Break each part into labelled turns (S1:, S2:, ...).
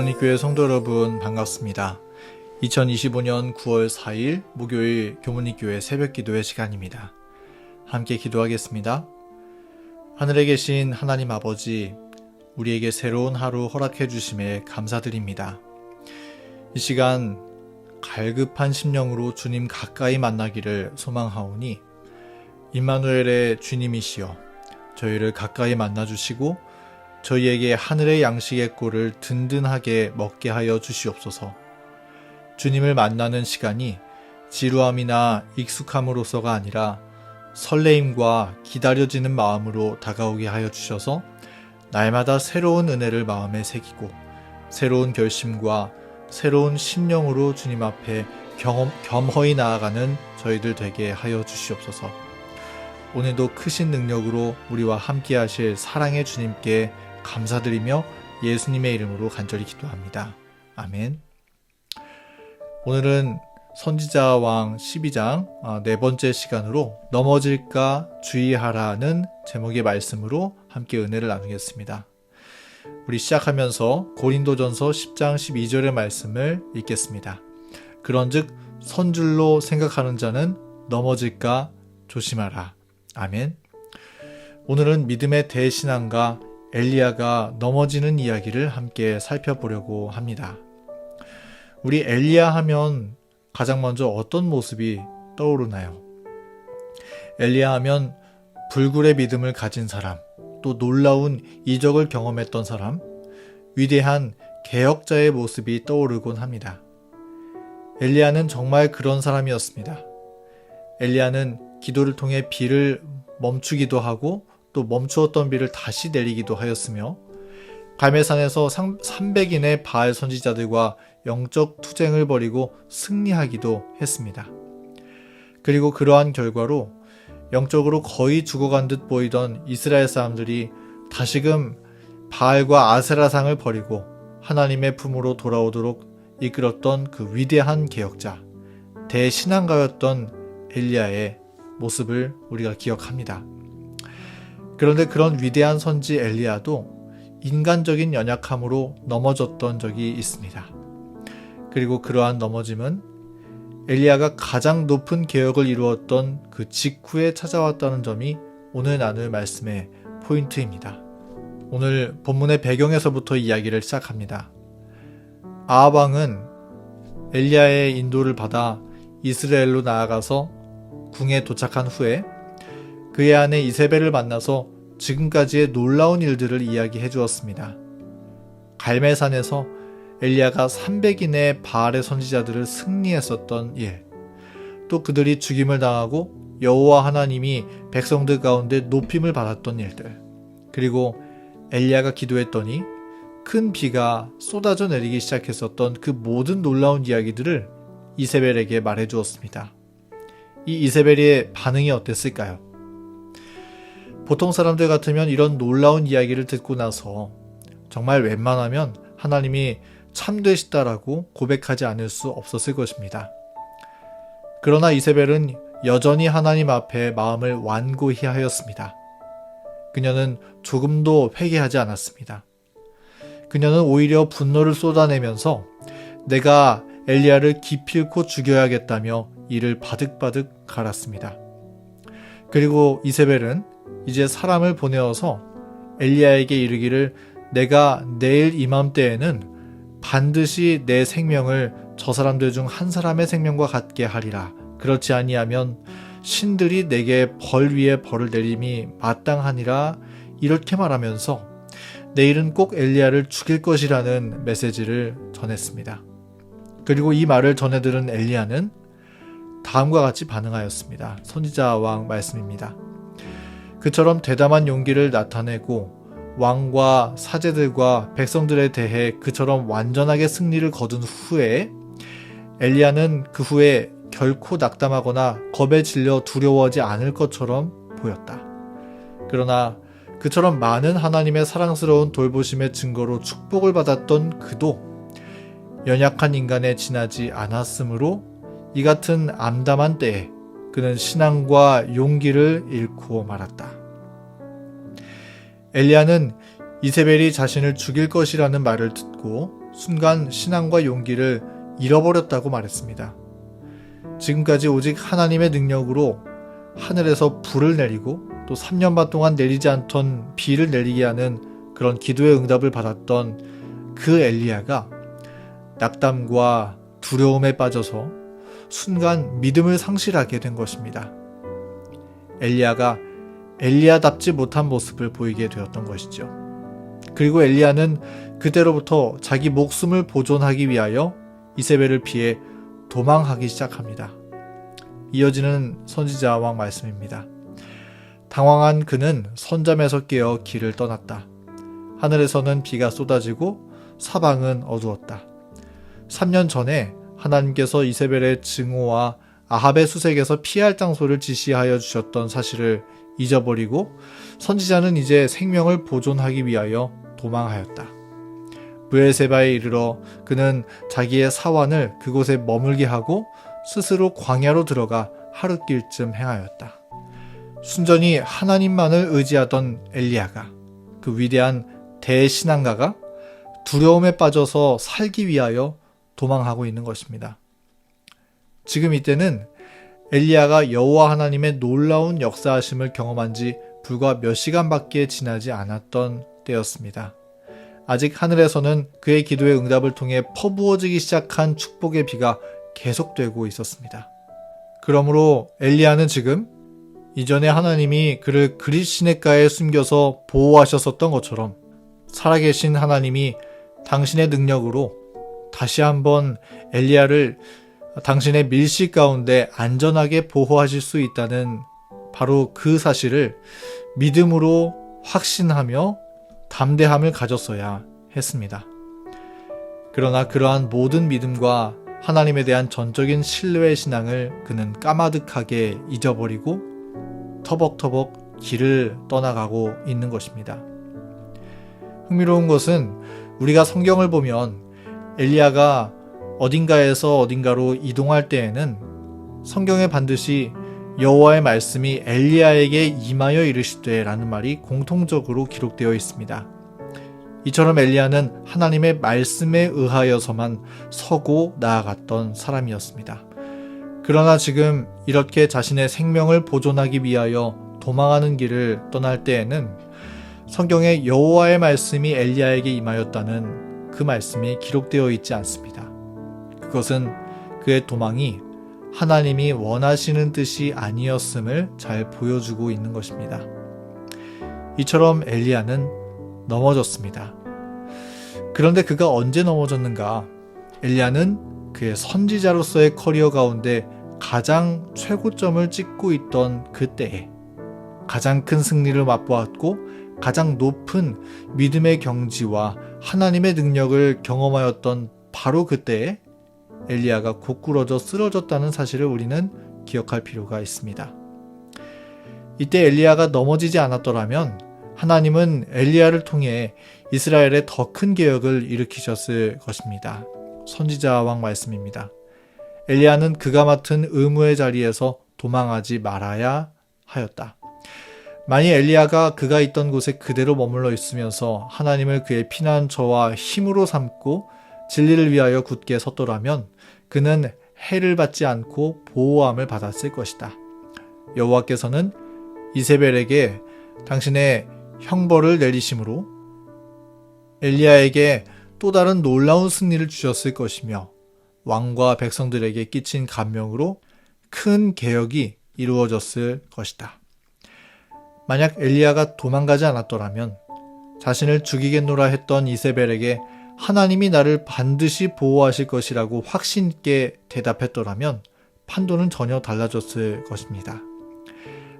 S1: 교문이교회 성도 여러분 반갑습니다. 2025년 9월 4일 목요일 교문이교회 새벽기도의 시간입니다. 함께 기도하겠습니다. 하늘에 계신 하나님 아버지, 우리에게 새로운 하루 허락해 주심에 감사드립니다. 이 시간 갈급한 심령으로 주님 가까이 만나기를 소망하오니 임마누엘의 주님이시여 저희를 가까이 만나주시고 저희에게 하늘의 양식의 꼴을 든든하게 먹게 하여 주시옵소서. 주님을 만나는 시간이 지루함이나 익숙함으로서가 아니라 설레임과 기다려지는 마음으로 다가오게 하여 주셔서 날마다 새로운 은혜를 마음에 새기고 새로운 결심과 새로운 심령으로 주님 앞에 겸허히 나아가는 저희들 되게 하여 주시옵소서. 오늘도 크신 능력으로 우리와 함께 하실 사랑의 주님께 감사드리며 예수님의 이름으로 간절히 기도합니다. 아멘. 오늘은 선지자왕 12장 네 번째 시간으로 넘어질까 주의하라는 제목의 말씀으로 함께 은혜를 나누겠습니다. 우리 시작하면서 고린도전서 10장 12절의 말씀을 읽겠습니다. 그런즉 선줄로 생각하는 자는 넘어질까 조심하라. 아멘. 오늘은 믿음의 대신앙가 엘리야가 넘어지는 이야기를 함께 살펴보려고 합니다. 우리 엘리야 하면 가장 먼저 어떤 모습이 떠오르나요? 엘리야 하면 불굴의 믿음을 가진 사람, 또 놀라운 이적을 경험했던 사람, 위대한 개혁자의 모습이 떠오르곤 합니다. 엘리야는 정말 그런 사람이었습니다. 엘리야는 기도를 통해 비를 멈추기도 하고 또 멈추었던 비를 다시 내리기도 하였으며 갈멜산에서 300인의 바알 선지자들과 영적 투쟁을 벌이고 승리하기도 했습니다. 그리고 그러한 결과로 영적으로 거의 죽어간 듯 보이던 이스라엘 사람들이 다시금 바알과 아세라상을 버리고 하나님의 품으로 돌아오도록 이끌었던 그 위대한 개혁자, 대신앙가였던 엘리야의 모습을 우리가 기억합니다. 그런데 그런 위대한 선지 엘리야도 인간적인 연약함으로 넘어졌던 적이 있습니다. 그리고 그러한 넘어짐은 엘리야가 가장 높은 개혁을 이루었던 그 직후에 찾아왔다는 점이 오늘 나눌 말씀의 포인트입니다. 오늘 본문의 배경에서부터 이야기를 시작합니다. 아합 왕은 엘리야의 인도를 받아 이스라엘로 나아가서 궁에 도착한 후에 그의 아내 이세벨을 만나서 지금까지의 놀라운 일들을 이야기해 주었습니다. 갈멜산에서 엘리야가 300인의 바알의 선지자들을 승리했었던 일, 또 그들이 죽임을 당하고 여호와 하나님이 백성들 가운데 높임을 받았던 일들, 그리고 엘리야가 기도했더니 큰 비가 쏟아져 내리기 시작했었던 그 모든 놀라운 이야기들을 이세벨에게 말해 주었습니다. 이 이세벨의 반응이 어땠을까요? 보통 사람들 같으면 이런 놀라운 이야기를 듣고 나서 정말 웬만하면 하나님이 참되시다라고 고백하지 않을 수 없었을 것입니다. 그러나 이세벨은 여전히 하나님 앞에 마음을 완고히 하였습니다. 그녀는 조금도 회개하지 않았습니다. 그녀는 오히려 분노를 쏟아내면서 내가 엘리야를 기필코 죽여야겠다며 이를 바득바득 갈았습니다. 그리고 이세벨은 이제 사람을 보내어서 엘리야에게 이르기를 내가 내일 이맘때에는 반드시 내 생명을 저 사람들 중 한 사람의 생명과 같게 하리라. 그렇지 아니하면 신들이 내게 벌 위에 벌을 내림이 마땅하니라. 이렇게 말하면서 내일은 꼭 엘리야를 죽일 것이라는 메시지를 전했습니다. 그리고 이 말을 전해 들은 엘리야는 다음과 같이 반응하였습니다. 선지자 왕 말씀입니다. 그처럼 대담한 용기를 나타내고 왕과 사제들과 백성들에 대해 그처럼 완전하게 승리를 거둔 후에 엘리야는 그 후에 결코 낙담하거나 겁에 질려 두려워하지 않을 것처럼 보였다. 그러나 그처럼 많은 하나님의 사랑스러운 돌보심의 증거로 축복을 받았던 그도 연약한 인간에 지나지 않았으므로 이 같은 암담한 때에 그는 신앙과 용기를 잃고 말았다. 엘리야는 이세벨이 자신을 죽일 것이라는 말을 듣고 순간 신앙과 용기를 잃어버렸다고 말했습니다. 지금까지 오직 하나님의 능력으로 하늘에서 불을 내리고 또 3년 반 동안 내리지 않던 비를 내리게 하는 그런 기도의 응답을 받았던 그 엘리야가 낙담과 두려움에 빠져서 순간 믿음을 상실하게 된 것입니다. 엘리야가 엘리야답지 못한 모습을 보이게 되었던 것이죠. 그리고 엘리야는 그때로부터 자기 목숨을 보존하기 위하여 이세벨을 피해 도망하기 시작합니다. 이어지는 선지자 왕 말씀입니다. 당황한 그는 선잠에서 깨어 길을 떠났다. 하늘에서는 비가 쏟아지고 사방은 어두웠다. 3년 전에 하나님께서 이세벨의 증오와 아합의 수색에서 피할 장소를 지시하여 주셨던 사실을 잊어버리고 선지자는 이제 생명을 보존하기 위하여 도망하였다. 브엘세바에 이르러 그는 자기의 사환을 그곳에 머물게 하고 스스로 광야로 들어가 하룻길쯤 행하였다. 순전히 하나님만을 의지하던 엘리야가, 그 위대한 대신앙가가 두려움에 빠져서 살기 위하여 도망하고 있는 것입니다. 지금 이때는 엘리야가 여호와 하나님의 놀라운 역사하심을 경험한 지 불과 몇 시간밖에 지나지 않았던 때였습니다. 아직 하늘에서는 그의 기도의 응답을 통해 퍼부어지기 시작한 축복의 비가 계속되고 있었습니다. 그러므로 엘리야는 지금 이전에 하나님이 그를 그릿 시냇가에 숨겨서 보호하셨었던 것처럼 살아계신 하나님이 당신의 능력으로 다시 한번 엘리야를 당신의 밀실 가운데 안전하게 보호하실 수 있다는 바로 그 사실을 믿음으로 확신하며 담대함을 가졌어야 했습니다. 그러나 그러한 모든 믿음과 하나님에 대한 전적인 신뢰의 신앙을 그는 까마득하게 잊어버리고 터벅터벅 길을 떠나가고 있는 것입니다. 흥미로운 것은 우리가 성경을 보면 엘리야가 어딘가에서 어딘가로 이동할 때에는 성경에 반드시 여호와의 말씀이 엘리야에게 임하여 이르시되 라는 말이 공통적으로 기록되어 있습니다. 이처럼 엘리야는 하나님의 말씀에 의하여서만 서고 나아갔던 사람이었습니다. 그러나 지금 이렇게 자신의 생명을 보존하기 위하여 도망하는 길을 떠날 때에는 성경에 여호와의 말씀이 엘리야에게 임하였다는 그 말씀이 기록되어 있지 않습니다. 그것은 그의 도망이 하나님이 원하시는 뜻이 아니었음을 잘 보여주고 있는 것입니다. 이처럼 엘리야는 넘어졌습니다. 그런데 그가 언제 넘어졌는가? 엘리야는 그의 선지자로서의 커리어 가운데 가장 최고점을 찍고 있던 그때에 가장 큰 승리를 맛보았고 가장 높은 믿음의 경지와 하나님의 능력을 경험하였던 바로 그때에 엘리야가 고꾸러져 쓰러졌다는 사실을 우리는 기억할 필요가 있습니다. 이때 엘리야가 넘어지지 않았더라면 하나님은 엘리야를 통해 이스라엘에 더 큰 개혁을 일으키셨을 것입니다. 선지자 왕 말씀입니다. 엘리야는 그가 맡은 의무의 자리에서 도망하지 말아야 하였다. 만일 엘리야가 그가 있던 곳에 그대로 머물러 있으면서 하나님을 그의 피난처와 힘으로 삼고 진리를 위하여 굳게 섰더라면 그는 해를 받지 않고 보호함을 받았을 것이다. 여호와께서는 이세벨에게 당신의 형벌을 내리심으로 엘리야에게 또 다른 놀라운 승리를 주셨을 것이며 왕과 백성들에게 끼친 감명으로 큰 개혁이 이루어졌을 것이다. 만약 엘리야가 도망가지 않았더라면 자신을 죽이겠노라 했던 이세벨에게 하나님이 나를 반드시 보호하실 것이라고 확신 있게 대답했더라면 판도는 전혀 달라졌을 것입니다.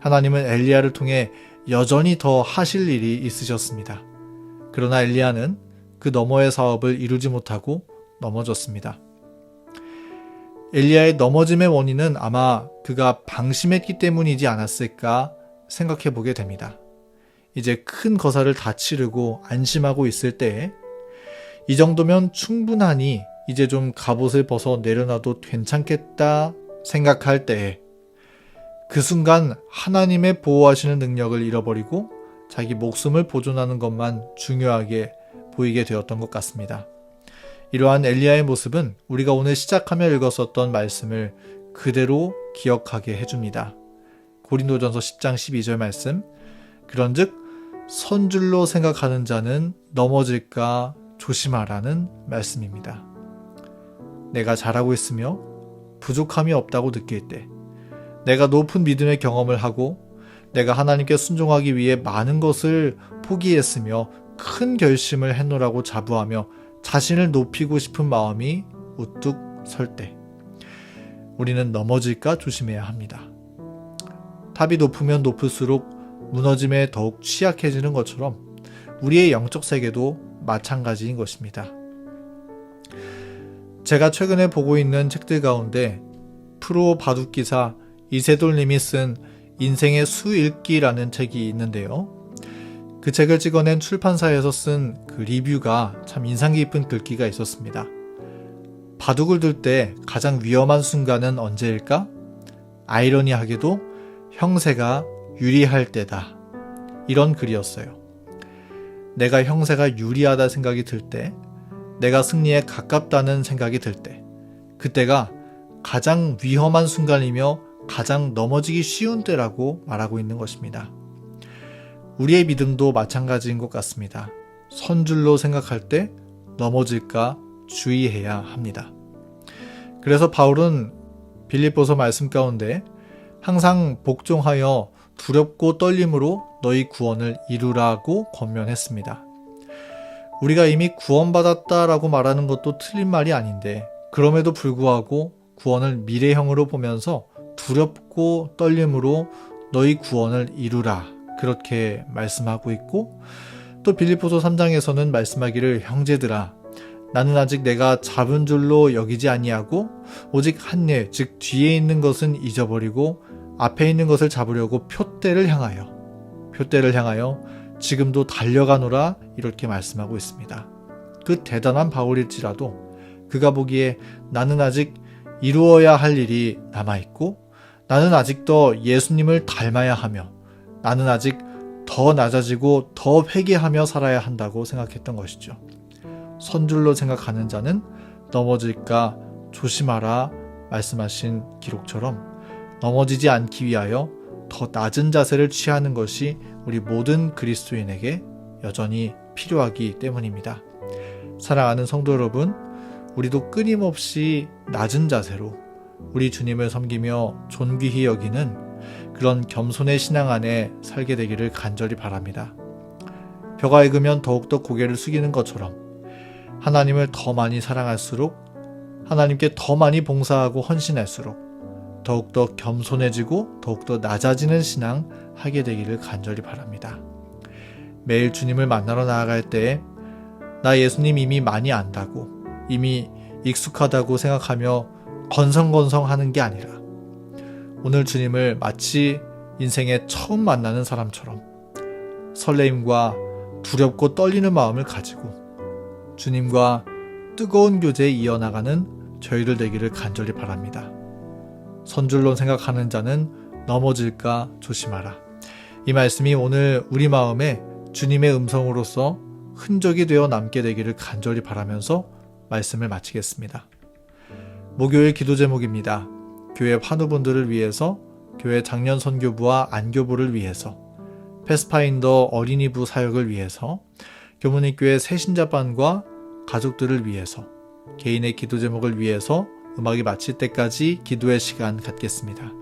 S1: 하나님은 엘리야를 통해 여전히 더 하실 일이 있으셨습니다. 그러나 엘리야는 그 너머의 사업을 이루지 못하고 넘어졌습니다. 엘리야의 넘어짐의 원인은 아마 그가 방심했기 때문이지 않았을까 생각해 보게 됩니다. 이제 큰 거사를 다 치르고 안심하고 있을 때에 이 정도면 충분하니 이제 좀 갑옷을 벗어 내려놔도 괜찮겠다 생각할 때에 그 순간 하나님의 보호하시는 능력을 잃어버리고 자기 목숨을 보존하는 것만 중요하게 보이게 되었던 것 같습니다. 이러한 엘리야의 모습은 우리가 오늘 시작하며 읽었었던 말씀을 그대로 기억하게 해줍니다. 고린도전서 10장 12절 말씀, 그런즉 선줄로 생각하는 자는 넘어질까 조심하라는 말씀입니다. 내가 잘하고 있으며 부족함이 없다고 느낄 때, 내가 높은 믿음의 경험을 하고 내가 하나님께 순종하기 위해 많은 것을 포기했으며 큰 결심을 했노라고 자부하며 자신을 높이고 싶은 마음이 우뚝 설 때, 우리는 넘어질까 조심해야 합니다. 탑이 높으면 높을수록 무너짐에 더욱 취약해지는 것처럼 우리의 영적 세계도 마찬가지인 것입니다. 제가 최근에 보고 있는 책들 가운데 프로 바둑기사 이세돌님이 쓴 인생의 수읽기라는 책이 있는데요. 그 책을 찍어낸 출판사에서 쓴 그 리뷰가 참 인상 깊은 글귀가 있었습니다. 바둑을 둘 때 가장 위험한 순간은 언제일까? 아이러니하게도 형세가 유리할 때다. 이런 글이었어요. 내가 형세가 유리하다 생각이 들 때, 내가 승리에 가깝다는 생각이 들 때, 그때가 가장 위험한 순간이며 가장 넘어지기 쉬운 때라고 말하고 있는 것입니다. 우리의 믿음도 마찬가지인 것 같습니다. 선줄로 생각할 때 넘어질까 주의해야 합니다. 그래서 바울은 빌립보서 말씀 가운데 항상 복종하여 두렵고 떨림으로 너희 구원을 이루라고 권면했습니다. 우리가 이미 구원받았다라고 말하는 것도 틀린 말이 아닌데, 그럼에도 불구하고 구원을 미래형으로 보면서 두렵고 떨림으로 너희 구원을 이루라, 그렇게 말씀하고 있고, 또 빌립보서 3장에서는 말씀하기를 형제들아, 나는 아직 내가 잡은 줄로 여기지 아니하고 오직 한 일, 즉 뒤에 있는 것은 잊어버리고 앞에 있는 것을 잡으려고 표대를 향하여 지금도 달려가노라, 이렇게 말씀하고 있습니다. 그 대단한 바울일지라도 그가 보기에 나는 아직 이루어야 할 일이 남아있고, 나는 아직 더 예수님을 닮아야 하며, 나는 아직 더 낮아지고 더 회개하며 살아야 한다고 생각했던 것이죠. 선줄로 생각하는 자는 넘어질까 조심하라 말씀하신 기록처럼 넘어지지 않기 위하여 더 낮은 자세를 취하는 것이 우리 모든 그리스도인에게 여전히 필요하기 때문입니다. 사랑하는 성도 여러분, 우리도 끊임없이 낮은 자세로 우리 주님을 섬기며 존귀히 여기는 그런 겸손의 신앙 안에 살게 되기를 간절히 바랍니다. 벼가 익으면 더욱더 고개를 숙이는 것처럼 하나님을 더 많이 사랑할수록, 하나님께 더 많이 봉사하고 헌신할수록 더욱더 겸손해지고 더욱더 낮아지는 신앙 하게 되기를 간절히 바랍니다. 매일 주님을 만나러 나아갈 때에 나 예수님 이미 많이 안다고, 이미 익숙하다고 생각하며 건성건성하는 게 아니라 오늘 주님을 마치 인생에 처음 만나는 사람처럼 설레임과 두렵고 떨리는 마음을 가지고 주님과 뜨거운 교제에 이어나가는 저희들 되기를 간절히 바랍니다. 선줄로 생각하는 자는 넘어질까 조심하라. 이 말씀이 오늘 우리 마음에 주님의 음성으로서 흔적이 되어 남게 되기를 간절히 바라면서 말씀을 마치겠습니다. 목요일 기도 제목입니다. 교회 환우분들을 위해서, 교회 장년 선교부와 안교부를 위해서, 패스파인더 어린이부 사역을 위해서, 교문익교회 새신자반과 가족들을 위해서, 개인의 기도 제목을 위해서 음악이 마칠 때까지 기도의 시간 갖겠습니다.